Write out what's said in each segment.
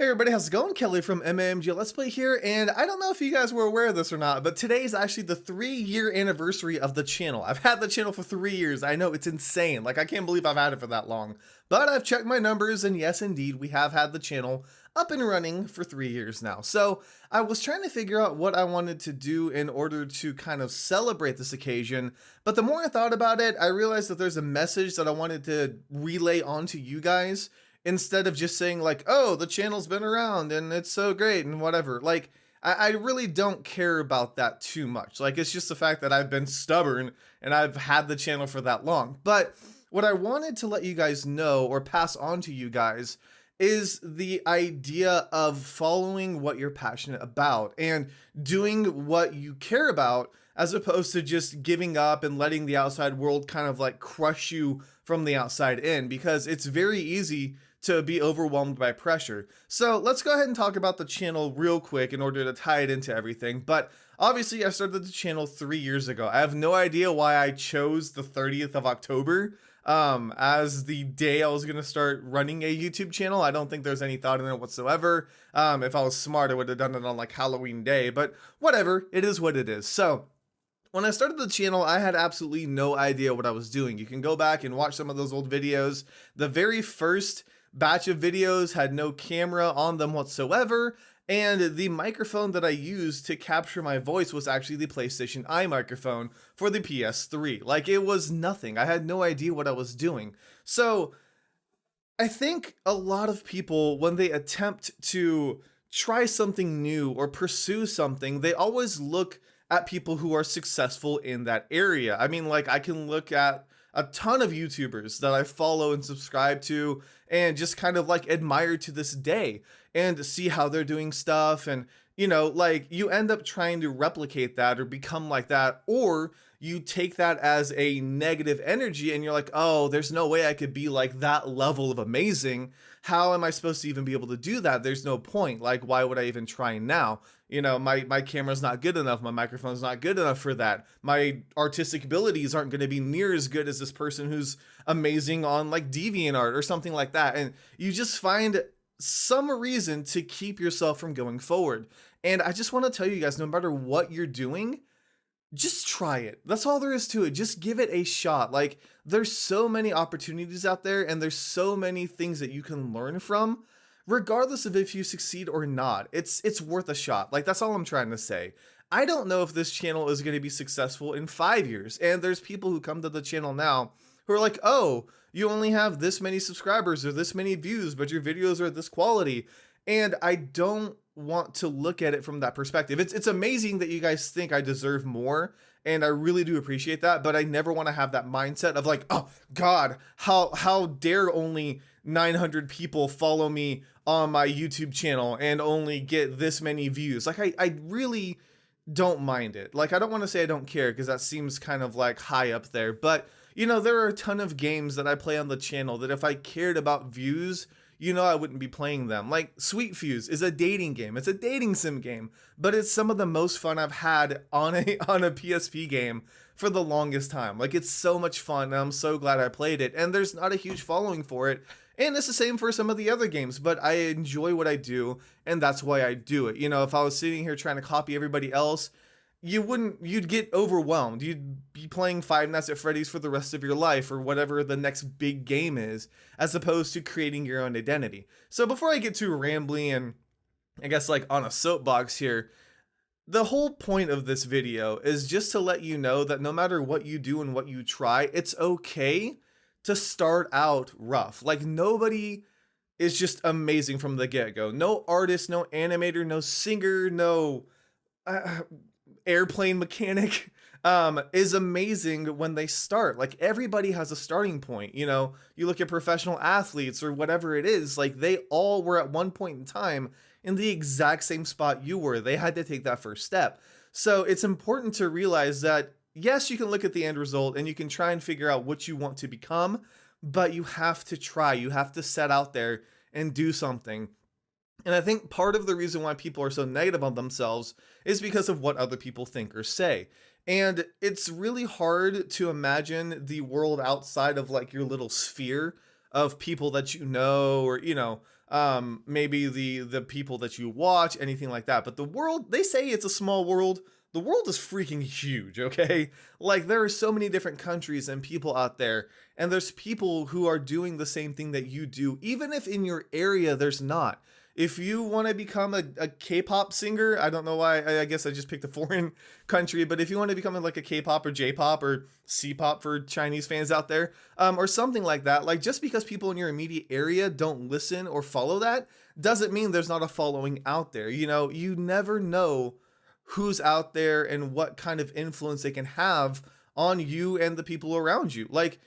Hey everybody, how's it going? Kelly from MAMJ Let's Play here, and I don't know if you guys were aware of this or not, but today is actually the 3-year anniversary of the channel. I've had the channel for 3 years. I know, it's insane. Like, I can't believe I've had it for that long. But I've checked my numbers, and yes, indeed, we have had the channel up and running for 3 years now. So I was trying to figure out what I wanted to do in order to kind of celebrate this occasion, but the more I thought about it, I realized that there's a message that I wanted to relay onto you guys instead of just saying like, oh, the channel's been around and it's so great and whatever. Like, I really don't care about that too much. Like, it's just the fact that I've been stubborn and I've had the channel for that long. But what I wanted to let you guys know or pass on to you guys is the idea of following what you're passionate about and doing what you care about, as opposed to just giving up and letting the outside world kind of like crush you from the outside in, because it's very easy to be overwhelmed by pressure. So let's go ahead and talk about the channel real quick in order to tie it into everything. But obviously I started the channel 3 years ago. I have no idea why I chose the 30th of October as the day I was going to start running a YouTube channel. I don't think there's any thought in it whatsoever. If I was smart, I would have done it on like Halloween day, but whatever, it is what it is. So when I started the channel, I had absolutely no idea what I was doing. You can go back and watch some of those old videos. The very first batch of videos had no camera on them whatsoever, and the microphone that I used to capture my voice was actually the PlayStation Eye microphone for the PS3. Like, it was nothing. I had no idea what I was doing. So I think a lot of people, when they attempt to try something new or pursue something, they always look at people who are successful in that area. I mean, like, I can look at a ton of YouTubers that I follow and subscribe to and just kind of like admire to this day and see how they're doing stuff. And, you know, like, you end up trying to replicate that or become like that, or you take that as a negative energy and you're like, oh, there's no way I could be like that level of amazing. How am I supposed to even be able to do that? There's no point. Like, why would I even try now? You know, my camera's not good enough. My microphone's not good enough for that. My artistic abilities aren't going to be near as good as this person who's amazing on like DeviantArt or something like that. And you just find some reason to keep yourself from going forward. And I just want to tell you guys, no matter what you're doing, just try it. That's all there is to it. Just give it a shot. Like, there's so many opportunities out there and there's so many things that you can learn from, regardless of if you succeed or not. It's worth a shot. Like, that's all I'm trying to say. I don't know if this channel is going to be successful in 5 years. And there's people who come to the channel now who are like, oh, you only have this many subscribers or this many views, but your videos are this quality. And I don't want to look at it from that perspective. It's amazing that you guys think I deserve more, and I really do appreciate that, but I never want to have that mindset of like, oh God, how dare only 900 people follow me on my YouTube channel and only get this many views. Like, I really don't mind it. Like, I don't want to say I don't care, because that seems kind of like high up there, but you know, there are a ton of games that I play on the channel that if I cared about views, you know, I wouldn't be playing them. Like, Sweet Fuse is a dating game. It's a dating sim game, but it's some of the most fun I've had on a PSP game for the longest time. Like, it's so much fun, and I'm so glad I played it. And there's not a huge following for it, and it's the same for some of the other games, but I enjoy what I do, and that's why I do it. You know, if I was sitting here trying to copy everybody else, you'd get overwhelmed. You'd be playing Five Nights at Freddy's for the rest of your life, or whatever the next big game is, as opposed to creating your own identity. So before I get too rambly and I guess like on a soapbox here, the whole point of this video is just to let you know that no matter what you do and what you try, it's okay to start out rough. Like, nobody is just amazing from the get-go. No artist, no animator, no singer, no airplane mechanic is amazing when they start. Like, everybody has a starting point. You know, you look at professional athletes or whatever it is, like, they all were at one point in time in the exact same spot you were. They had to take that first step. So it's important to realize that yes, you can look at the end result and you can try and figure out what you want to become, but you have to try. You have to set out there and do something. And I think part of the reason why people are so negative on themselves is because of what other people think or say. And it's really hard to imagine the world outside of like your little sphere of people that you know, or, you know, maybe the people that you watch, anything like that. But the world, they say it's a small world. The world is freaking huge, okay? Like, there are so many different countries and people out there, and there's people who are doing the same thing that you do, even if in your area there's not. If you want to become a K-pop singer, I don't know why, I guess I just picked a foreign country, but if you want to become like a K-pop or J-pop or C-pop for Chinese fans out there, or something like that, like, just because people in your immediate area don't listen or follow that, doesn't mean there's not a following out there. You know, you never know who's out there and what kind of influence they can have on you and the people around you. Like,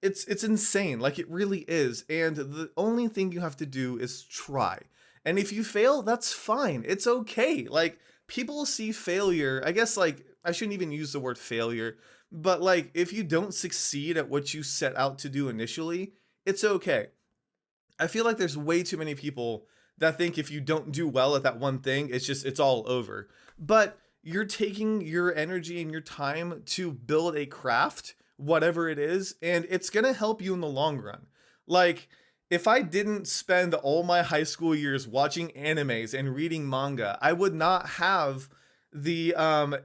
it's insane. Like, it really is. And the only thing you have to do is try. And if you fail, that's fine. It's okay. Like, people see failure, I guess, like, I shouldn't even use the word failure, but like, if you don't succeed at what you set out to do initially, it's okay. I feel like there's way too many people that think if you don't do well at that one thing, it's all over. But you're taking your energy and your time to build a craft, whatever it is, and it's going to help you in the long run. Like, if I didn't spend all my high school years watching animes and reading manga, I would not have the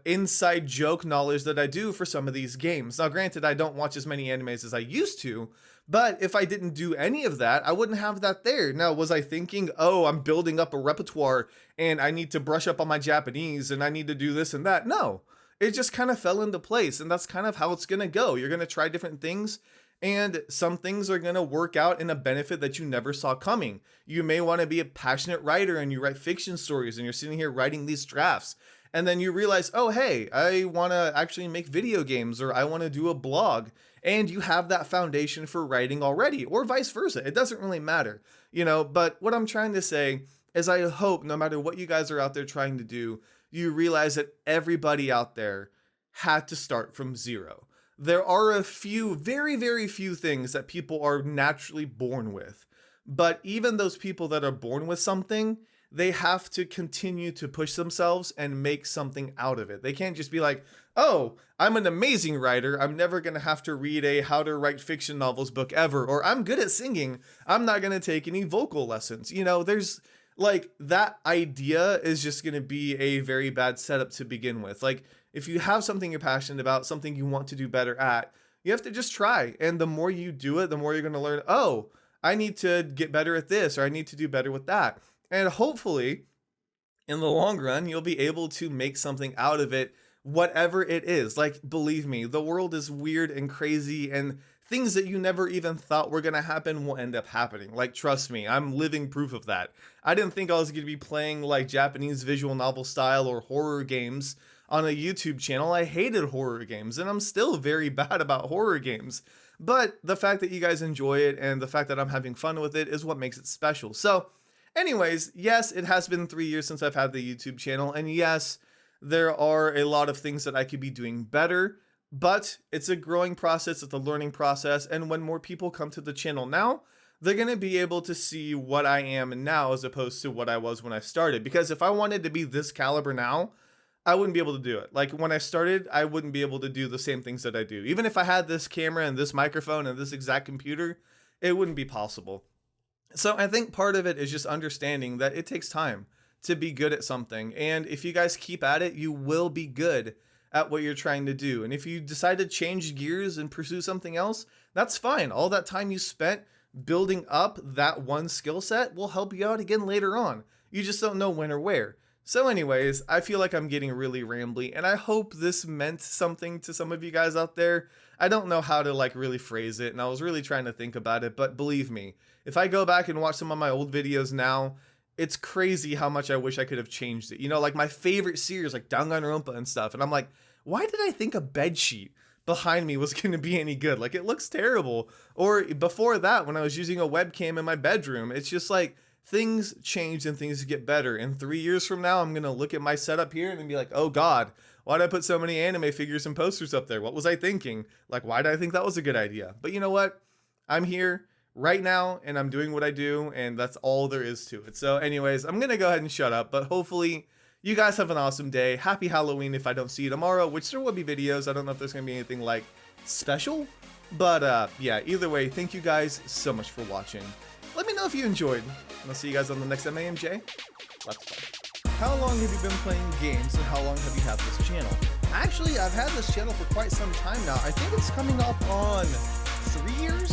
inside joke knowledge that I do for some of these games. Now, granted, I don't watch as many animes as I used to, but if I didn't do any of that, I wouldn't have that there. Now, was I thinking, oh, I'm building up a repertoire and I need to brush up on my Japanese and I need to do this and that? No, it just kind of fell into place, and that's kind of how it's going to go. You're going to try different things, and some things are going to work out in a benefit that you never saw coming. You may want to be a passionate writer and you write fiction stories and you're sitting here writing these drafts. And then you realize, oh, hey, I want to actually make video games, or I want to do a blog. And you have that foundation for writing already, or vice versa. It doesn't really matter, you know. But what I'm trying to say is, I hope no matter what you guys are out there trying to do, you realize that everybody out there had to start from zero. There are a few, very, very few things that people are naturally born with. But even those people that are born with something, they have to continue to push themselves and make something out of it. They can't just be like, oh, I'm an amazing writer, I'm never going to have to read a how to write fiction novels book ever, or I'm good at singing, I'm not going to take any vocal lessons. You know, there's like, that idea is just going to be a very bad setup to begin with. Like, if you have something you're passionate about, something you want to do better at, you have to just try. And the more you do it, the more you're going to learn, oh, I need to get better at this, or I need to do better with that. And hopefully, in the long run, you'll be able to make something out of it, whatever it is. Like, believe me, the world is weird and crazy, and things that you never even thought were going to happen will end up happening. Like, trust me, I'm living proof of that. I didn't think I was going to be playing like Japanese visual novel style or horror games on a YouTube channel. I hated horror games, and I'm still very bad about horror games. But the fact that you guys enjoy it and the fact that I'm having fun with it is what makes it special. So, anyways, yes, it has been 3 years since I've had the YouTube channel, and yes, there are a lot of things that I could be doing better, but it's a growing process, it's a learning process, and when more people come to the channel now, they're going to be able to see what I am now as opposed to what I was when I started. Because if I wanted to be this caliber now, I wouldn't be able to do it. Like, when I started, I wouldn't be able to do the same things that I do. Even if I had this camera and this microphone and this exact computer, it wouldn't be possible. So I think part of it is just understanding that it takes time to be good at something. And if you guys keep at it, you will be good at what you're trying to do. And if you decide to change gears and pursue something else, that's fine. All that time you spent building up that one skill set will help you out again later on. You just don't know when or where. So anyways, I feel like I'm getting really rambly, and I hope this meant something to some of you guys out there. I don't know how to like really phrase it, and I was really trying to think about it, but believe me, if I go back and watch some of my old videos now, it's crazy how much I wish I could have changed it. You know, like my favorite series, like Danganronpa and stuff, and I'm like, why did I think a bedsheet behind me was going to be any good? Like, it looks terrible. Or before that, when I was using a webcam in my bedroom, it's just like, things change and things get better. And 3 years from now, I'm going to look at my setup here and be like, oh God, why did I put so many anime figures and posters up there? What was I thinking? Like, why did I think that was a good idea? But you know what? I'm here right now and I'm doing what I do, and that's all there is to it. So anyways, I'm going to go ahead and shut up, but hopefully you guys have an awesome day. Happy Halloween if I don't see you tomorrow, which there will be videos. I don't know if there's going to be anything like special, but yeah, either way, thank you guys so much for watching. Let me know know if you enjoyed. And I'll see you guys on the next MAMJ Let's Play. How long have you been playing games, and how long have you had this channel? Actually, I've had this channel for quite some time now. I think it's coming up on 3 years.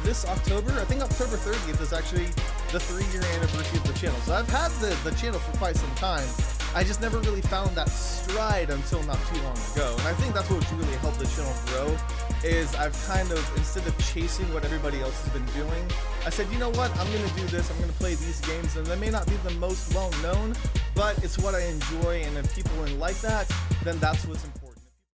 This October, I think October 30th is actually the 3-year anniversary of the channel. So I've had the channel for quite some time. I just never really found that stride until not too long ago. And I think that's what's really helped the channel grow, is I've kind of, instead of chasing what everybody else has been doing, I said, you know what, I'm going to do this, I'm going to play these games, and they may not be the most well known, but it's what I enjoy, and if people like that, then that's what's important.